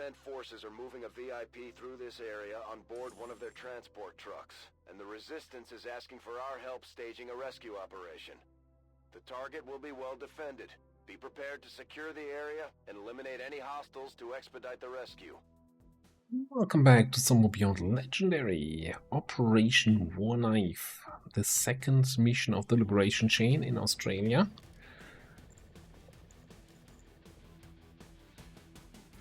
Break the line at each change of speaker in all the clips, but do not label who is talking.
unmanned forces are moving a VIP through this area on board one of their transport trucks, and the Resistance is asking for our help staging a rescue operation. The target will be well defended. Be prepared to secure the area and eliminate any hostiles to expedite the rescue.
Welcome back to some more Beyond Legendary. Operation War Knife, the second mission of the Liberation Chain in Australia.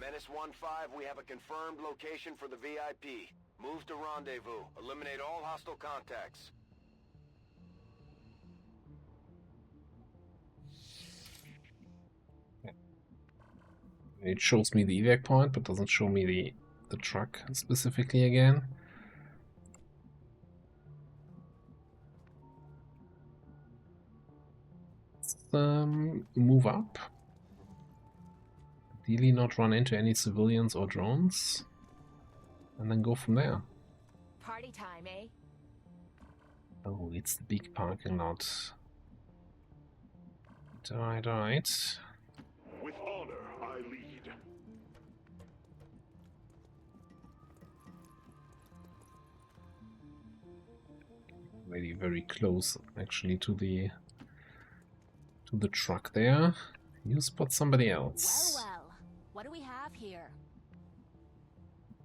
Menace 1-5, we have a confirmed location for the VIP. Move to rendezvous. Eliminate all hostile contacts.
It shows me the evac point, but doesn't show me the truck specifically again. Let's move up. Ideally not run into any civilians or drones. And then go from there.
Party time, eh?
Oh, it's the big parking lot. Alright, alright.
With honor, I lead.
Very close actually to the truck there. You spot somebody else.
Well, what do we have here?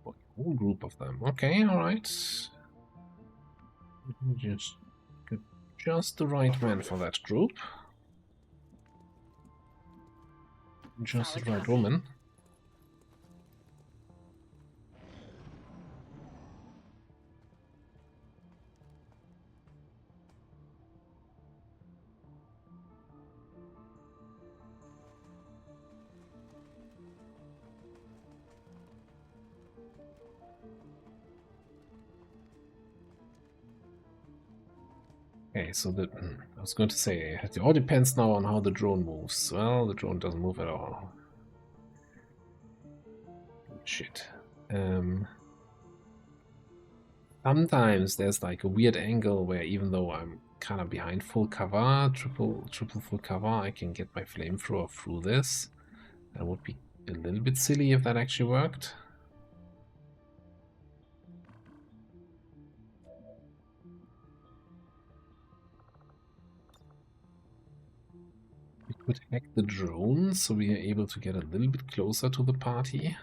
A whole group of them. Okay, alright. Just get just the right man for that group. Just the right woman. Okay, so I was going to say, it all depends now on how the drone moves. Well, the drone doesn't move at all. Shit. Sometimes there's like a weird angle where even though I'm kind of behind full cover, triple full cover, I can get my flamethrower through this. That would be a little bit silly if that actually worked. We could hack the drone so we are able to get a little bit closer to the party.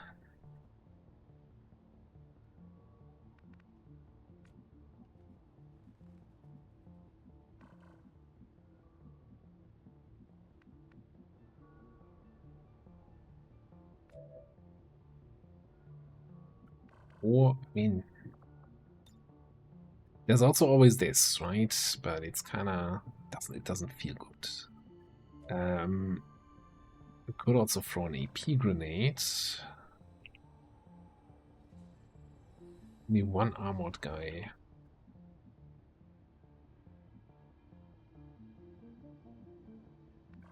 Or, I mean, there's also always this, right? But it's kind of, it doesn't feel good. We could also throw an AP grenade. Only one armored guy.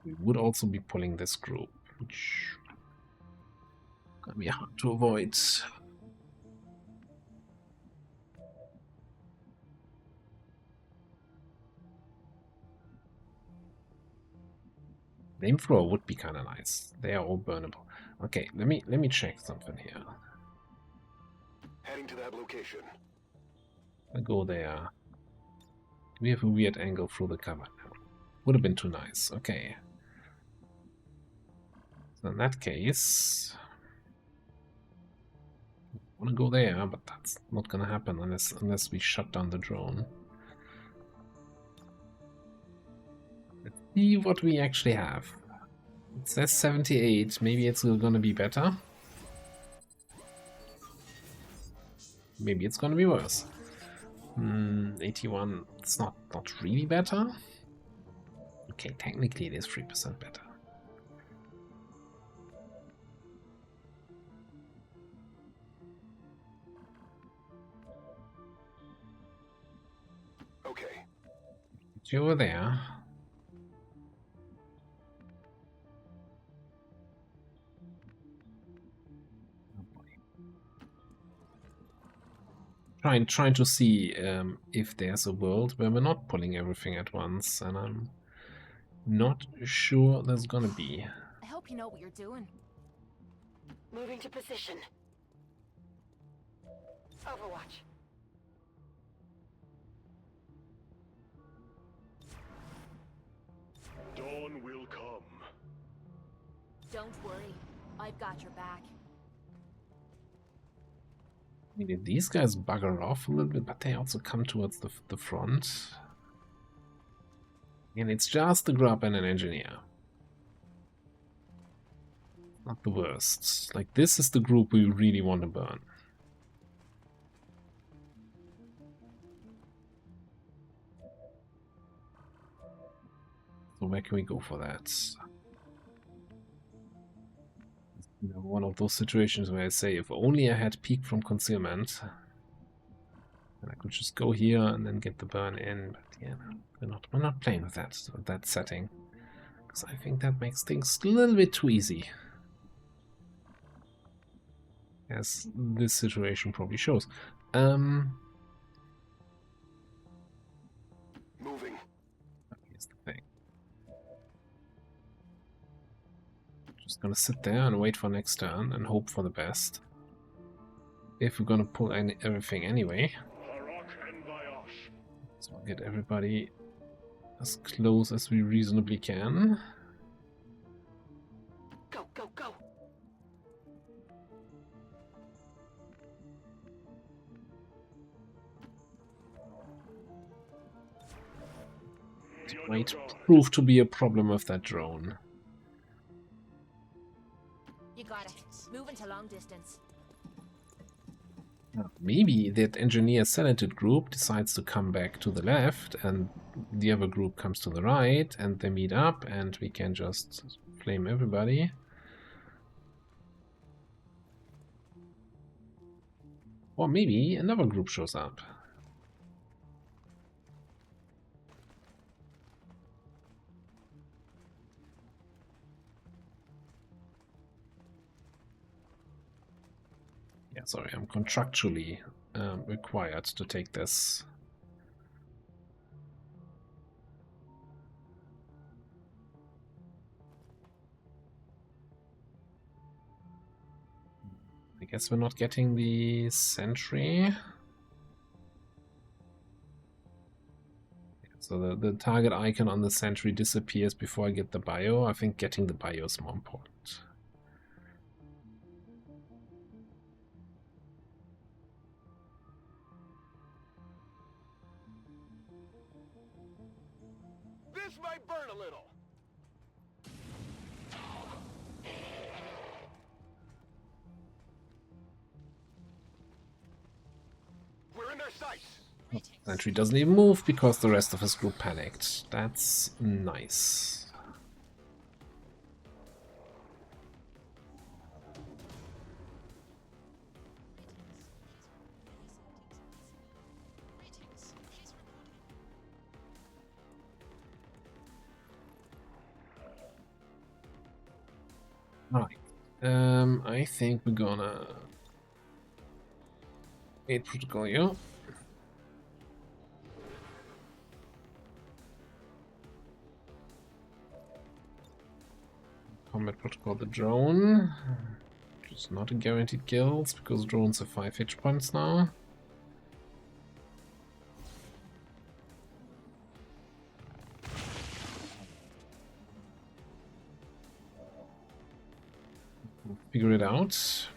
We would also be pulling this group, which can be hard to avoid. Flamethrower would be kind of nice. They are all burnable. Okay, let me check something here.
Heading to that location.
I'll go there. We have a weird angle through the cover now. Would have been too nice. Okay. So in that case, I want to go there, but that's not gonna happen unless we shut down the drone. Let's see what we actually have. It says 78. Maybe it's gonna be better. Maybe it's gonna be worse. 81. It's not really better. Okay, technically it is 3% better.
Okay.
Get you over there. Trying to see if there's a world where we're not pulling everything at once, and I'm not sure there's gonna be.
I hope you know what you're doing. Moving to position. Overwatch.
Dawn will come.
Don't worry. I've got your back.
Maybe these guys bugger off a little bit, but they also come towards the front. And it's just a grub and an engineer. Not the worst. Like, this is the group we really want to burn. So where can we go for that? You know, one of those situations where I say, if only I had peek from concealment, and I could just go here and then get the burn in. But yeah, no, we're not playing with that setting, because I think that makes things a little bit too easy, as this situation probably shows.
Moving.
Here's the thing. Just gonna sit there and wait for next turn and hope for the best. If we're gonna pull everything anyway. So we'll get everybody as close as we reasonably can.
Go, go, go.
It might prove to be a problem with that drone.
You got it. Moving to long distance.
Maybe that engineer selected group decides to come back to the left and the other group comes to the right and they meet up and we can just flame everybody. Or maybe another group shows up. Yeah, sorry, I'm contractually required to take this. I guess we're not getting the sentry. So the target icon on the sentry disappears before I get the bio. I think getting the bio is more important.
This might burn a little. We're in their sights.
Sentry doesn't even move because the rest of his group panicked. That's nice. Right. I think we're gonna 8 protocol, yeah. Combat protocol the drone. Which is not a guaranteed kills because drones have 5 hit points now. We'll figure it out.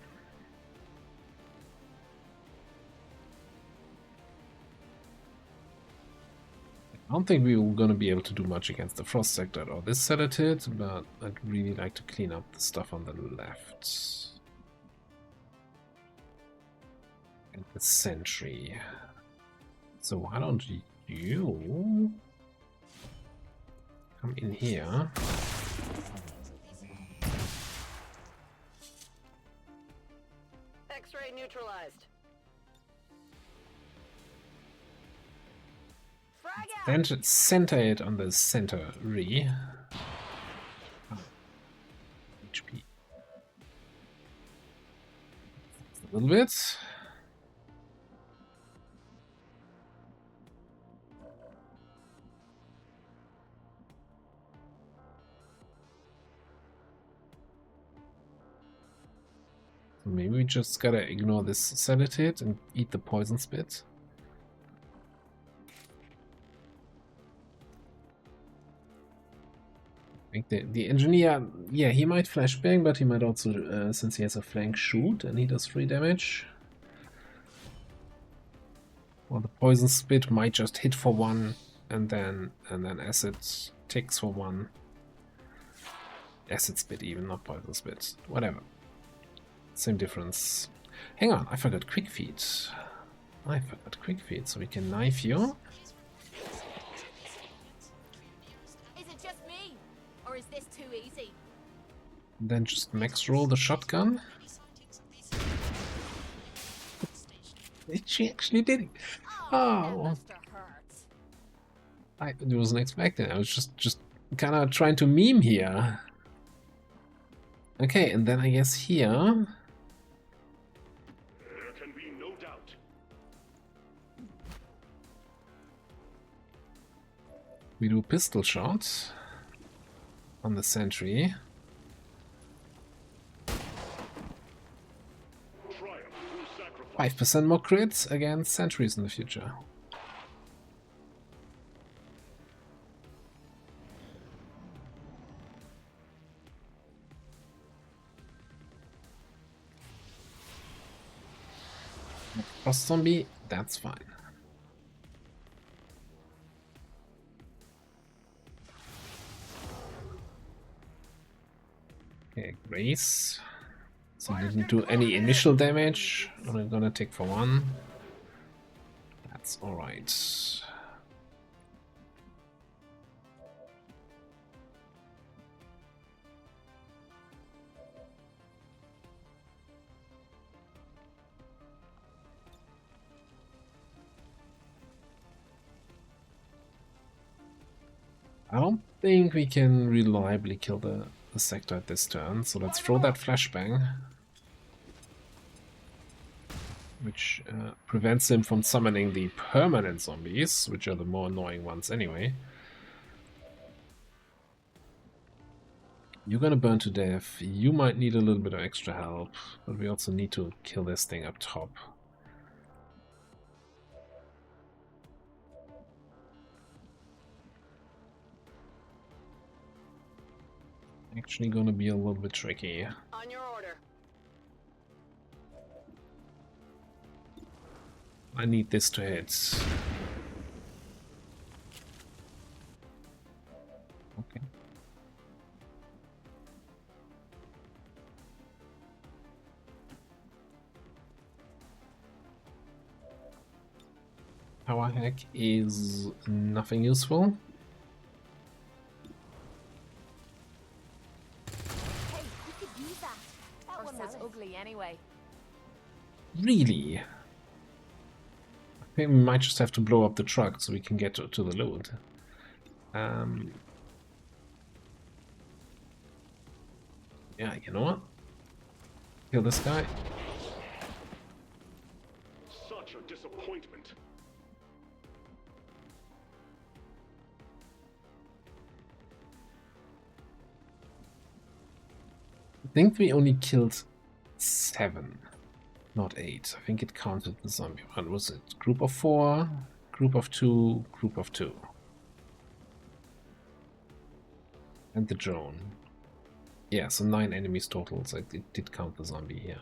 I don't think we were going to be able to do much against the frost sector or this sedative, but I'd really like to clean up the stuff on the left. And the sentry. So why don't you come in here?
X-ray neutralized.
Center it on the center re. HP. A little bit. just gotta ignore this Celatid and eat the poison spit. I think the engineer, yeah, he might flashbang, but he might also, since he has a flank, shoot, and he does 3 damage. Or the poison spit might just hit for 1, and then acid ticks for 1. Acid spit even, not poison spit. Whatever. Same difference. Hang on, I forgot quick feet. So we can knife you.
Is this too easy?
Then just max roll the shotgun. She actually did it. Oh, I wasn't expecting. I was just kind of trying to meme here. Okay, and then I guess here.
There can be no doubt.
We do pistol shot on the sentry. 5% more crits against sentries in the future. Frost zombie, that's fine. Okay, Grace. So didn't do any initial damage. Only gonna take for 1. That's alright. I don't think we can reliably kill the sector at this turn, so let's throw that flashbang, which prevents him from summoning the permanent zombies, which are the more annoying ones anyway. You're gonna burn to death. You might need a little bit of extra help, but we also need to kill this thing up top. Actually gonna be a little bit tricky.
On your order.
I need this to hit. Okay. Power hack is nothing useful.
Hey, you could use that. That one was ugly anyway.
Really? I think we might just have to blow up the truck so we can get to the loot. Yeah, you know what? Kill this guy.
Such a disappointment.
I think we only killed 7, not 8. I think it counted the zombie. What was it? Group of 4, group of 2, group of 2. And the drone. Yeah, so 9 enemies total, so it did count the zombie here.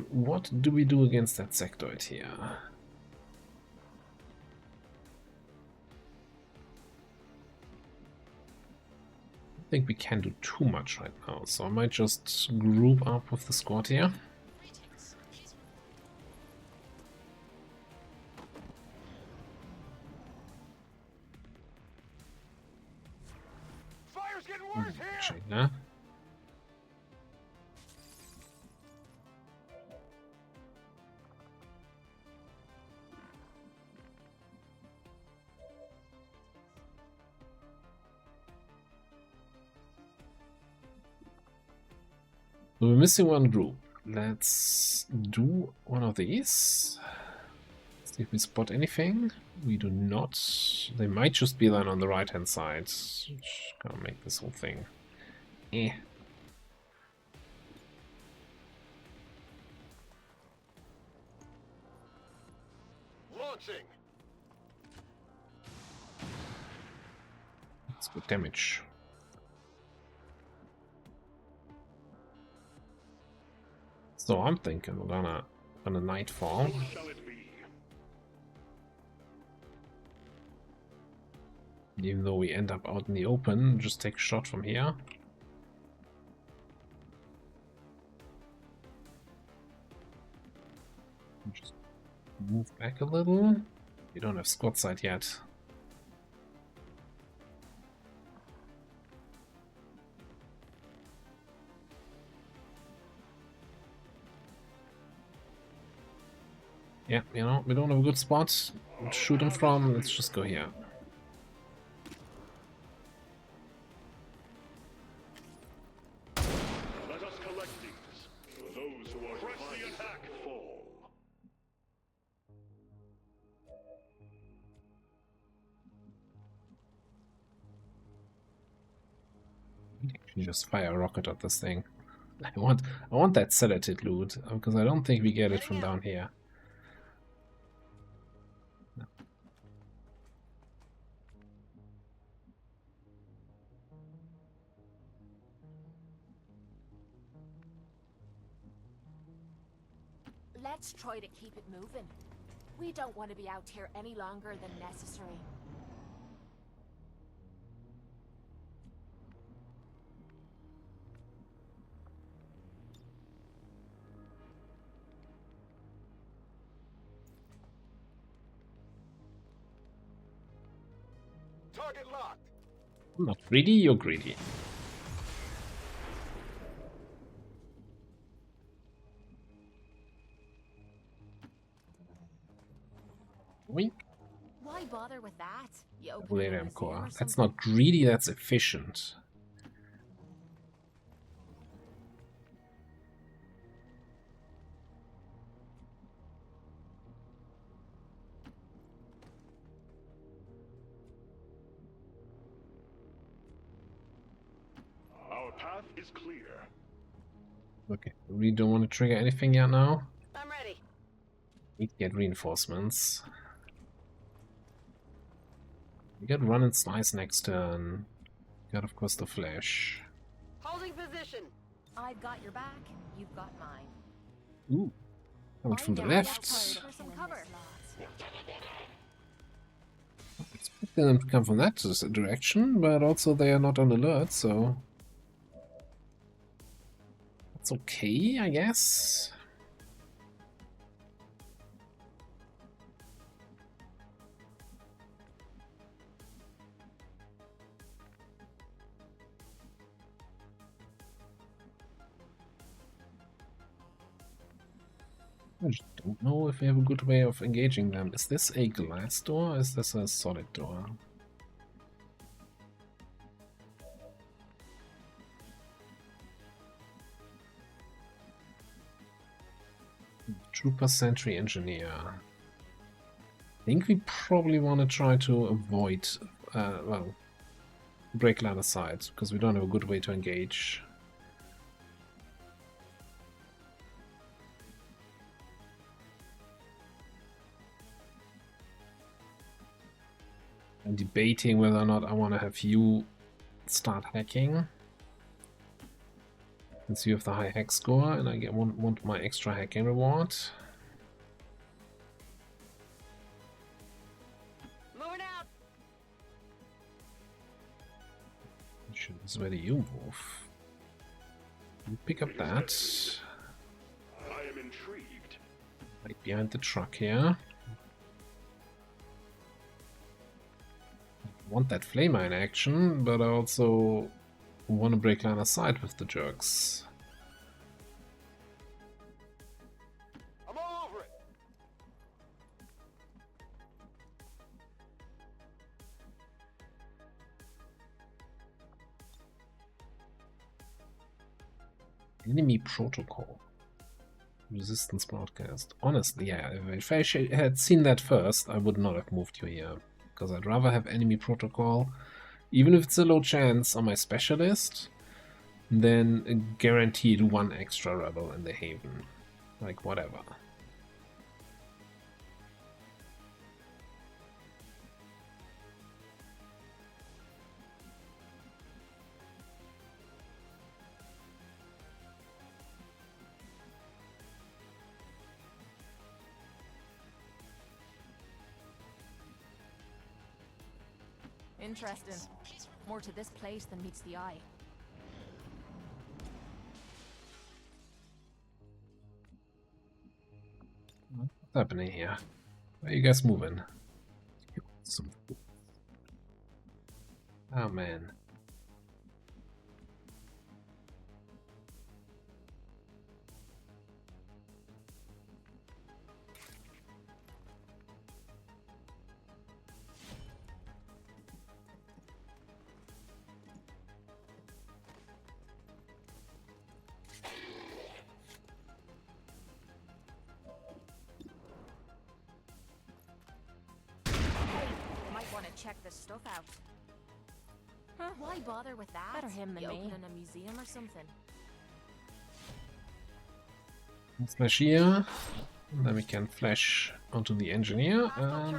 What do we do against that sectoid here? I think we can't do too much right now, so I might just group up with the squad here.
Fire's getting worse here.
Check that. So we're missing one group. Let's do one of these. See if we spot anything. We do not. They might just be then on the right hand side. Which gonna make this whole thing. Eh.
launching.
That's good damage. So I'm thinking we're gonna nightfall.
What shall it be?
Even though we end up out in the open, just take a shot from here. Just move back a little. We don't have squad sight yet. Yeah, you know, we don't have a good spot to shoot him from. Let's just go here.
Let us collect these. Those who are press the attack fall.
Actually, just fire a rocket at this thing. I want that sedated loot because I don't think we get it from down here. No.
Let's try to keep it moving. We don't want to be out here any longer than necessary.
Target locked.
I'm not greedy, you're greedy. Wink.
Why bother with that? You open
Valerium
another
core.
or
That's
something.
not greedy, that's efficient.
Our path is clear.
Okay, we don't want to trigger anything yet now.
I'm ready.
Need to get reinforcements. We got run and slice next turn. Got of course the flash.
Holding position. I've got your back. You've got mine.
Ooh, coming from the left.
For some cover.
Expecting them to come from that direction, but also they are not on alert, so that's okay, I guess. I just don't know if we have a good way of engaging them. Is this a glass door or is this a solid door? Trooper Sentry Engineer. I think we probably want to try to avoid, well, break line of sight, because we don't have a good way to engage. I'm debating whether or not I want to have you start hacking. Since you have the high hack score and I want my extra hacking reward.
Moving out.
Is where do you move? You pick up that.
I am intrigued.
Right behind the truck here. I want that flamer in action, but I also want to break line of sight with the jerks.
I'm all over it.
Enemy protocol. Resistance broadcast. Honestly, yeah, if I had seen that first, I would not have moved you here. Because I'd rather have enemy protocol, even if it's a low chance on my specialist, than a guaranteed one extra rebel in the haven. Like, whatever.
Interesting. More to this place than meets the eye.
What's happening here? Where are you guys moving? Some... Oh man.
Check this stuff out. Huh? Why bother with that? Better him than me. Opening a museum or something.
Flash here. And then we can flash onto the engineer. That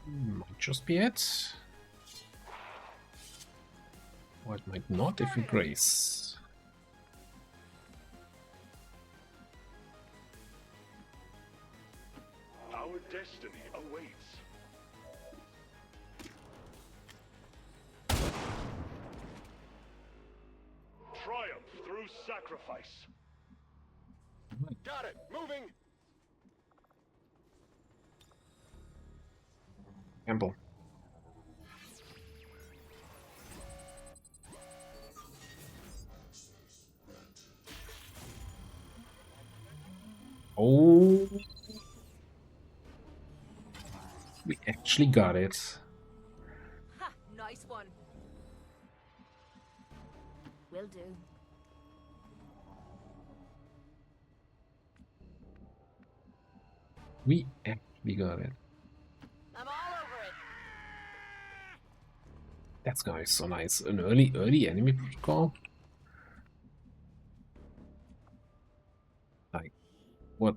might just be it. Or it might not if we grace.
Our destiny awaits. Triumph through sacrifice.
Got it! Moving!
Campbell. Oh, we actually got it.
Ha! Nice one. Will do.
We actually got it.
I'm all over it.
That's nice, so nice. An early enemy protocol. Like, what?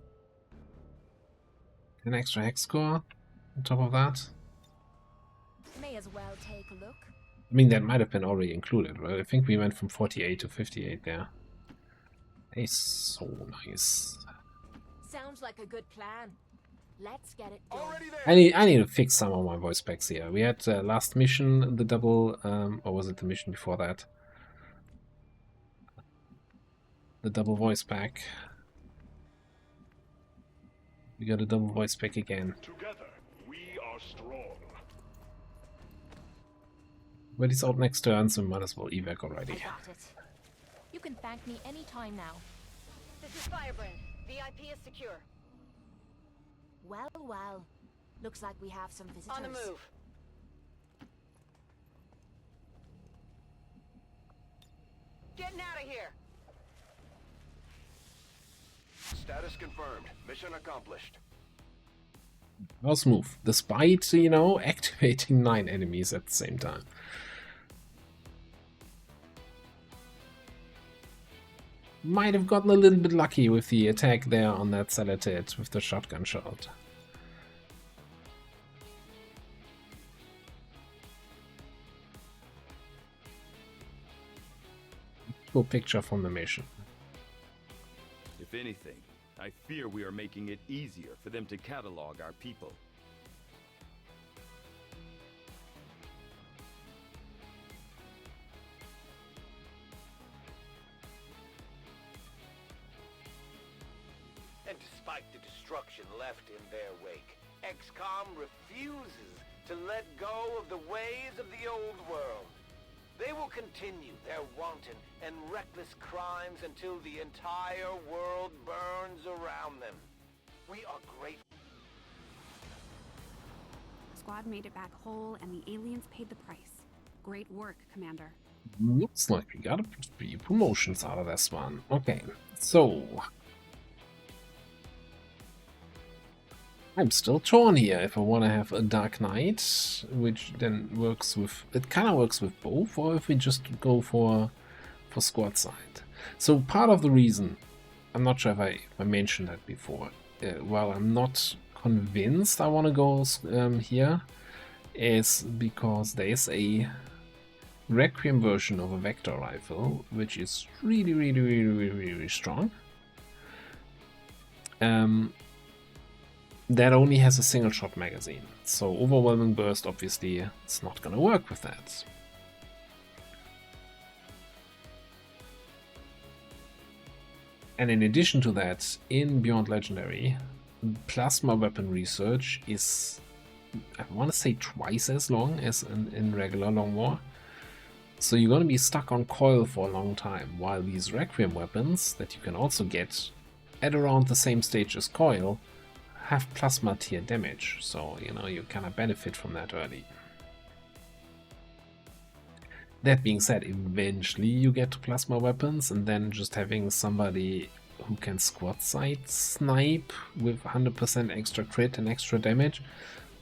An extra hex score on top of that?
May as well take a look.
I mean, that might have been already included, right? I think we went from 48 to 58 there. It's so nice.
Sounds like a good plan. Let's get it done.
Already there!
I need to fix some of my voice packs here. We had last mission, the double, or was it the mission before that? The double voice pack. We got a double voice pack again.
Together, we are strong.
But he's out next turn, so we might as well evac already.
I got it. You can thank me any time now.
This is Firebrand. VIP is secure.
Well, well. Looks like we have some visitors.
On the move. Getting out of here.
Status confirmed. Mission accomplished.
Well, smooth. Despite, you know, activating 9 enemies at the same time. Might have gotten a little bit lucky with the attack there on that Salatit with the shotgun shot. Cool picture from the mission.
If anything, I fear we are making it easier for them to catalog our people.
And despite the destruction left in their wake, XCOM refuses to let go of the ways of the old world. They will continue their wanton and reckless crimes until the entire world burns around them. We are grateful.
Squad made it back whole, and the aliens paid the price. Great work, Commander.
Looks like we got a few promotions out of this one. Okay, so I'm still torn here if I want to have a Dark Knight, which then works with, it kind of works with both, or if we just go for squad side. So part of the reason, I'm not sure if I mentioned that before, while I'm not convinced I want to go here, is because there is a Requiem version of a Vector rifle, which is really strong. that only has a single shot magazine. So overwhelming burst, obviously, it's not gonna work with that. And in addition to that, in Beyond Legendary, plasma weapon research is, I want to say, twice as long as in regular Long War. So you're going to be stuck on coil for a long time, while these Requiem weapons, that you can also get at around the same stage as coil, have plasma tier damage. So, you know, you kind of benefit from that early. That being said, eventually you get to plasma weapons, and then just having somebody who can squad sight snipe with 100% extra crit and extra damage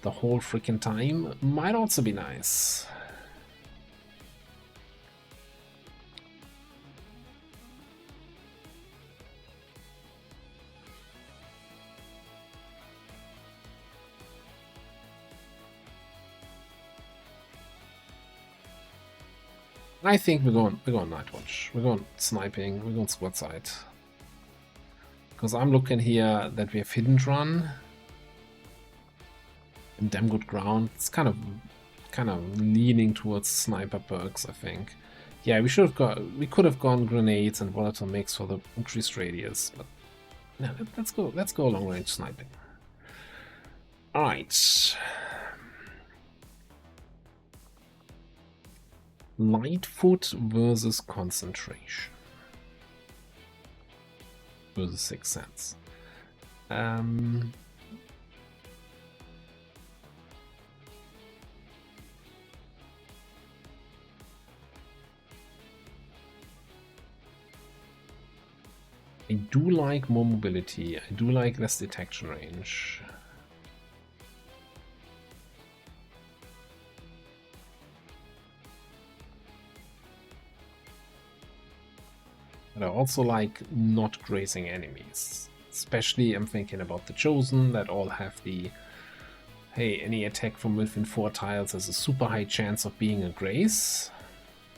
the whole freaking time might also be nice. I think we're going Night Watch. We're going sniping. We're going squad sight. Because I'm looking here that we have Hidden Run and damn good ground. It's kind of leaning towards sniper perks, I think. Yeah, we could have gone grenades and volatile mix for the increased radius, but no, let's go long range sniping. Alright. Lightfoot versus concentration versus 6 Sense. I do like more mobility. I do like less detection range. But I also like not grazing enemies. Especially I'm thinking about the Chosen that all have the, hey, any attack from within 4 tiles has a super high chance of being a graze.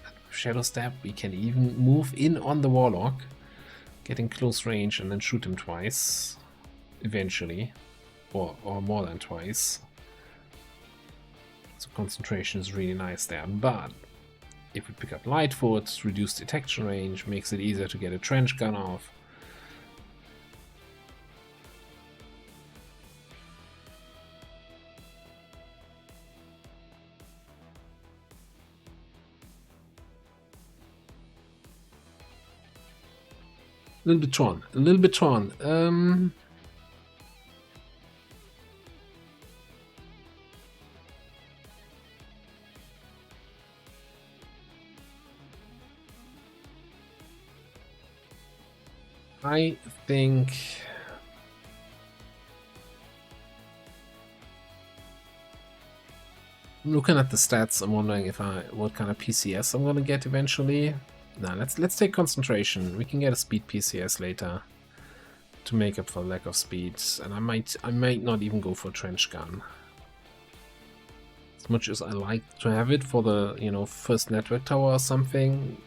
With Shadow Step we can even move in on the Warlock, get in close range and then shoot him twice, eventually, or more than twice. So concentration is really nice there, but if we pick up Lightfoot, reduced detection range, makes it easier to get a trench gun off. A little bit torn. I think looking at the stats, I'm wondering what kind of PCS I'm gonna get eventually. Nah, let's take concentration. We can get a speed PCS later to make up for lack of speed, and I might not even go for trench gun. As much as I like to have it for the, you know, first network tower or something,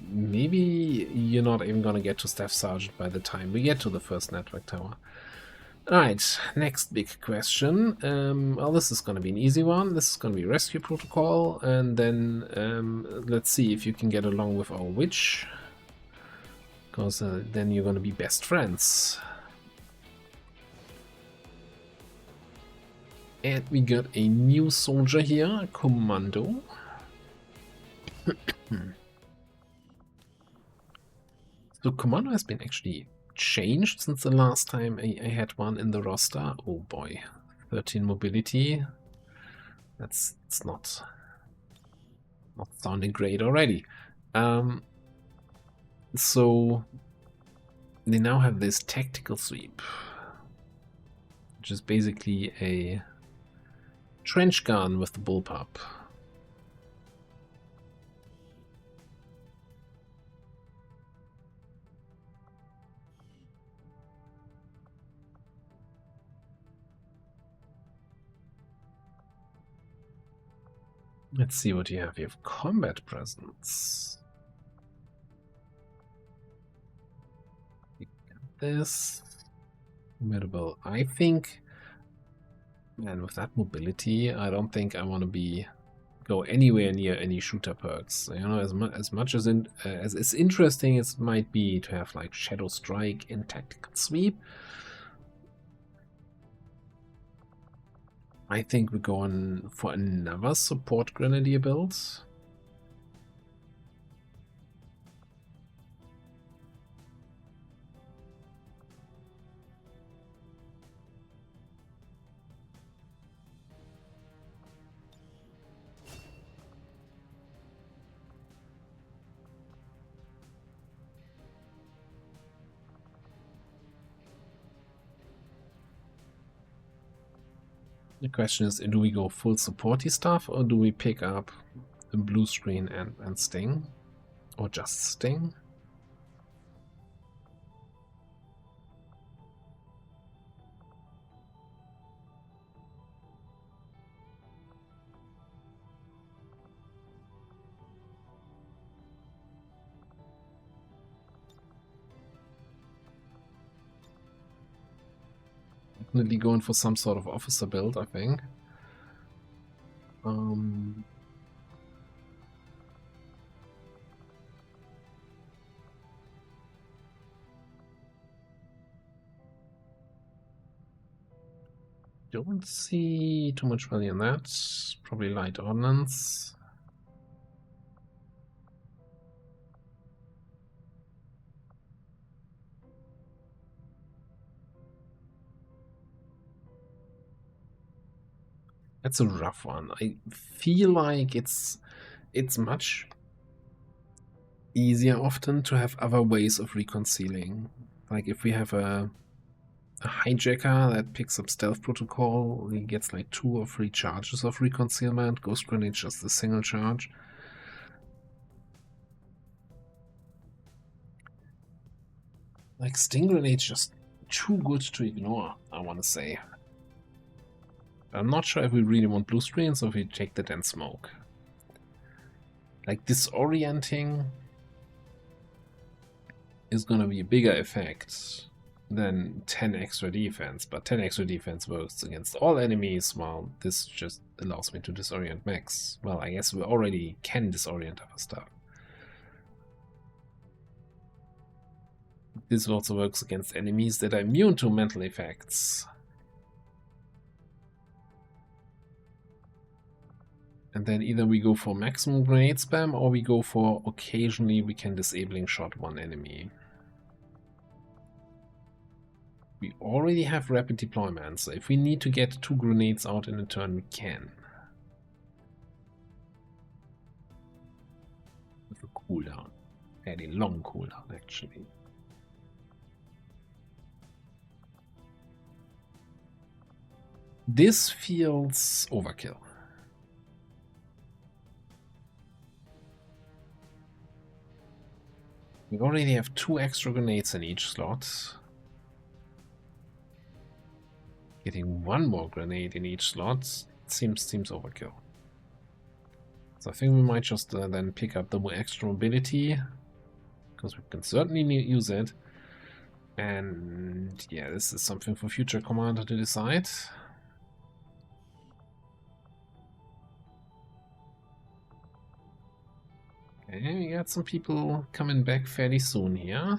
maybe you're not even gonna get to Staff Sergeant by the time we get to the first network tower. Alright, next big question. Well, this is gonna be an easy one. This is gonna be Rescue Protocol, and then let's see if you can get along with our witch, because then you're gonna be best friends. And we got a new soldier here, Commando. So Commando has been actually changed since the last time I had one in the roster. Oh boy, 13 mobility. It's not sounding great already. So they now have this tactical sweep, which is basically a trench gun with the bullpup. Let's see what you have. You have combat presence. You got this. Formidable. I think And with that mobility, I don't think I want to go anywhere near any shooter perks. You know, as much as as interesting as it might be to have like Shadow Strike and Tactical Sweep, I think we're going for another support Grenadier build. The question is, do we go full supporty stuff or do we pick up a blue screen and Sting? Or just Sting? Definitely going for some sort of officer build, I think. Don't see too much value in that. Probably light ordnance. That's a rough one. I feel like it's much easier often to have other ways of reconciling. Like if we have a hijacker that picks up stealth protocol, he gets like 2 or 3 charges of reconcealment. Ghost grenade just a single charge. Like Sting grenade's just too good to ignore, I want to say. I'm not sure if we really want blue screens or if we take that and smoke. Like disorienting is gonna be a bigger effect than 10 extra defense, but 10 extra defense works against all enemies, while this just allows me to disorient max. Well, I guess we already can disorient other stuff. This also works against enemies that are immune to mental effects. And then either we go for maximum grenade spam or we go for occasionally we can disabling shot one enemy. We already have rapid deployment, so if we need to get 2 grenades out in a turn, we can. With a cooldown. Fairly long cooldown, actually. This feels overkill. We already have 2 extra grenades in each slot. Getting 1 more grenade in each slot seems overkill. So I think we might just then pick up the extra mobility, because we can certainly use it. And yeah, this is something for future commander to decide. Okay, we got some people coming back fairly soon here.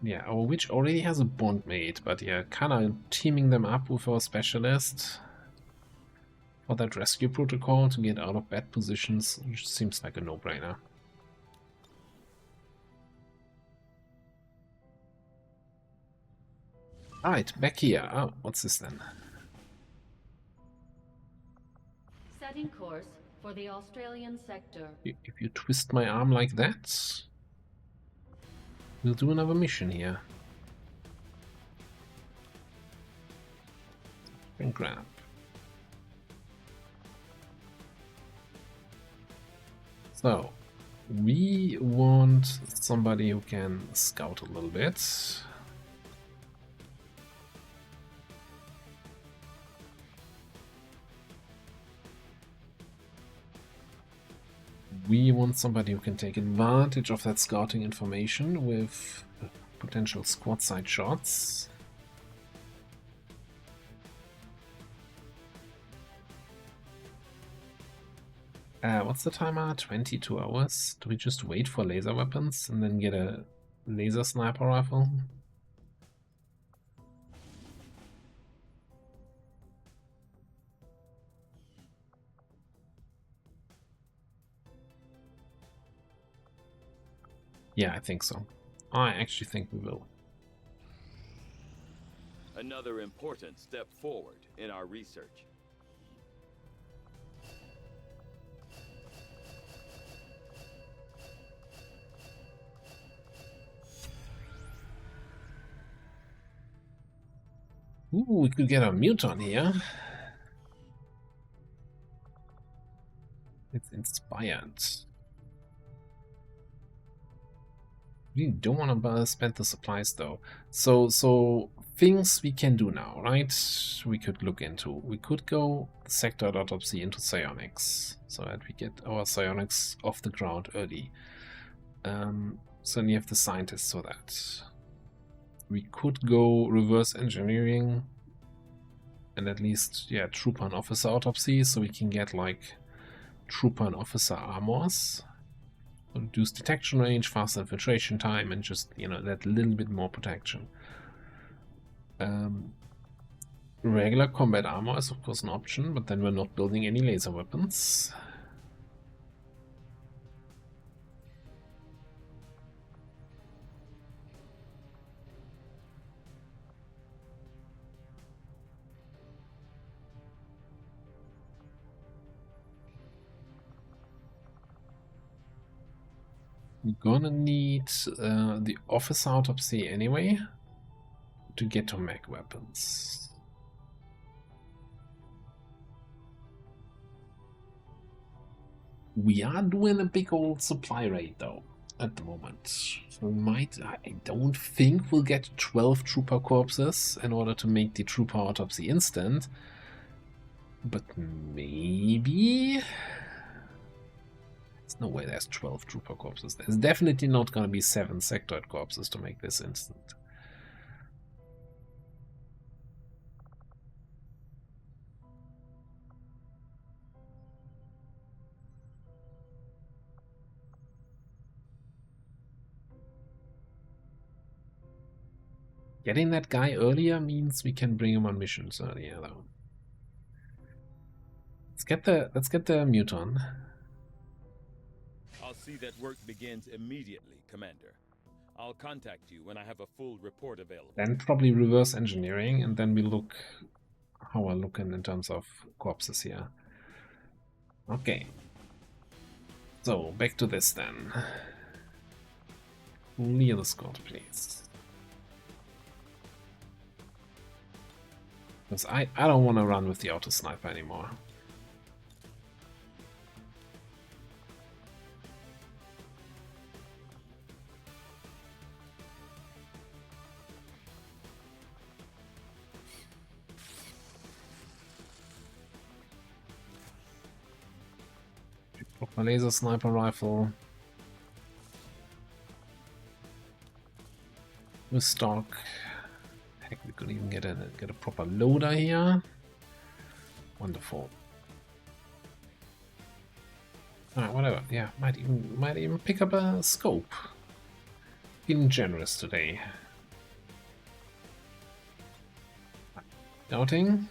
Yeah, our witch already has a bond mate, but yeah, kinda teaming them up with our specialist for that rescue protocol to get out of bad positions seems like a no-brainer. Alright, back here. Oh, what's this then?
Setting course for the Australian sector.
If you twist my arm like that, we'll do another mission here. And grab. So, we want somebody who can scout a little bit. We want somebody who can take advantage of that scouting information with potential squad side shots. What's the timer? 22 hours. Do we just wait for laser weapons and then get a laser sniper rifle? Yeah, I think so. I actually think we will.
Another important step forward in our research.
Ooh, we could get a mutant here. It's inspired. We don't want to spend the supplies though. So things we can do now, right? We could look into. We could go sector.opc into psionics, so that we get our psionics off the ground early. So you have the scientists for that. We could go reverse engineering and at least, yeah, trooper and officer autopsy, so we can get like trooper and officer armors. Reduce detection range, faster infiltration time, and just, you know, that little bit more protection. Regular combat armor is of course an option, but then we're not building any laser weapons. We're gonna need the officer autopsy anyway to get to mech weapons. We are doing a big old supply raid though at the moment. So we might, I don't think we'll get 12 trooper corpses in order to make the trooper autopsy instant, but maybe. No way there's 12 trooper corpses. There's definitely not going to be 7 sectoid corpses to make this instant. Getting that guy earlier means we can bring him on missions earlier though. Let's get the muton.
I'll see that work begins immediately, Commander. I'll contact you when I have a full report available.
Then probably reverse engineering, and then we look how we're looking in terms of corpses here. Okay. So, back to this then. Clear the squad, please. Because I don't want to run with the auto sniper anymore. My laser sniper rifle with stock. Heck, we could even get a proper loader here. Wonderful. Alright, whatever. Yeah, might even pick up a scope. Feeling generous today. Doubting.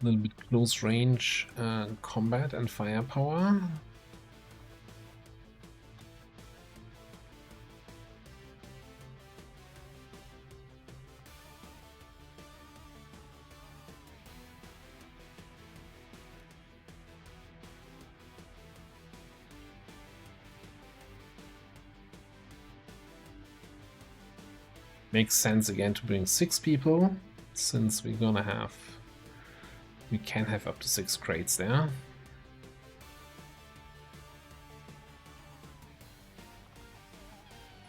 A little bit close range combat and firepower. Makes sense again to bring 6 people, since we're gonna have... We can have up to 6 crates there.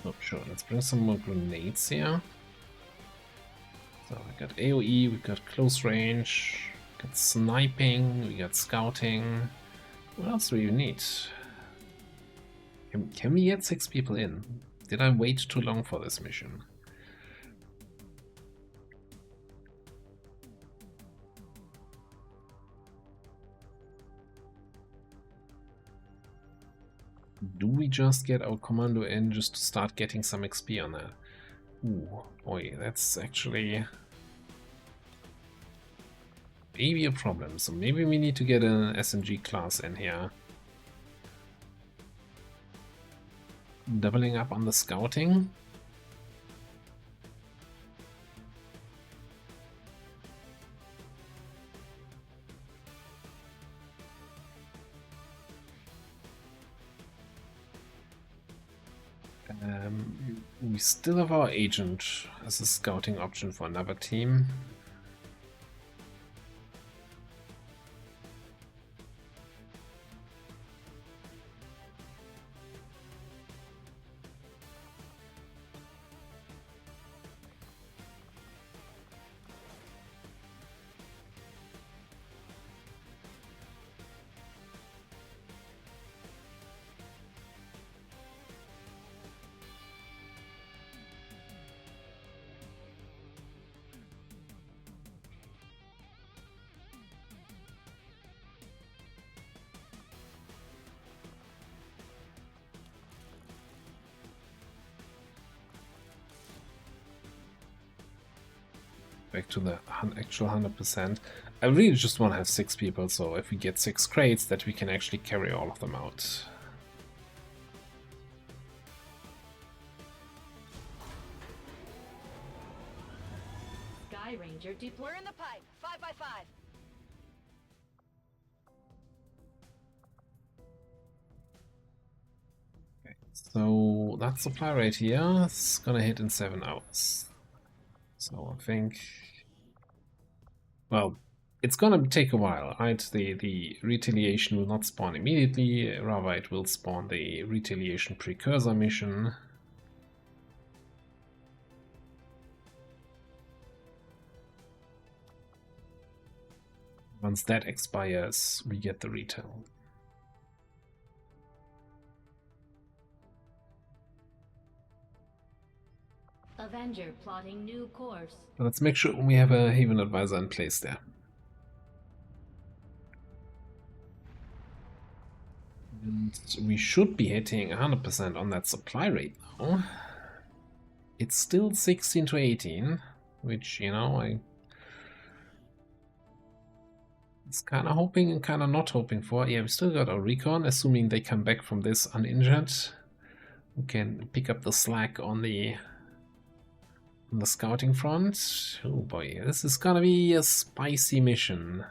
Oh, sure, let's bring some more grenades here. So we got AoE, we got close range, we got sniping, we got scouting. What else do you need? Can we get 6 people in? Did I wait too long for this mission? Do we just get our commando in just to start getting some XP on that? Ooh, boy, that's actually maybe a problem. So maybe we need to get an SMG class in here. Doubling up on the scouting. We still have our agent as a scouting option for another team. Back to the actual 100%. I really just want to have 6 people, so if we get 6 crates, that we can actually carry all of them out.
Sky Ranger deploy.
We're in the pipe. 5x5.
Okay, so that supply rate here is gonna hit in 7 hours. So I think, well, it's gonna take a while, right? The retaliation will not spawn immediately, rather it will spawn the retaliation precursor mission. Once that expires, we get the retail.
Avenger plotting new course.
But let's make sure we have a Haven Advisor in place there. And we should be hitting 100% on that supply rate now. It's still 16 to 18, which, you know, I was kind of hoping and kind of not hoping for. Yeah, we still got our recon, assuming they come back from this uninjured. We can pick up the slack on the scouting front. Oh boy, this is gonna be a spicy mission.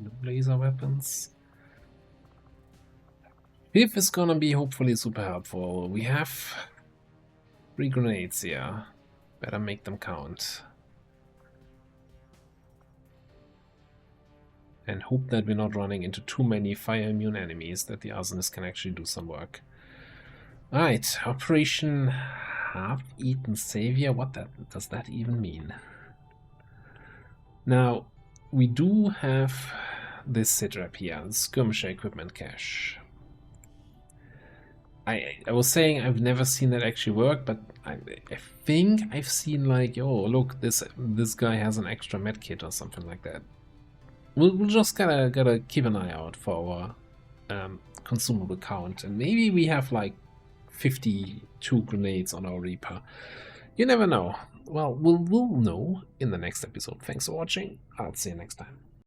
No laser weapons. If is gonna be hopefully super helpful. We have 3 grenades here. Better make them count. And hope that we're not running into too many fire immune enemies, that the arsonist can actually do some work. Alright, Operation Half-Eaten Savior. What does that even mean? Now, we do have this sitrep here, skirmisher equipment cache. I was saying I've never seen that actually work, but I think I've seen like, oh look, this guy has an extra medkit or something like that. We'll just gotta keep an eye out for our consumable count, and maybe we have like 52 grenades on our Reaper. You never know. Well, we'll know in the next episode. Thanks for watching. I'll see you next time.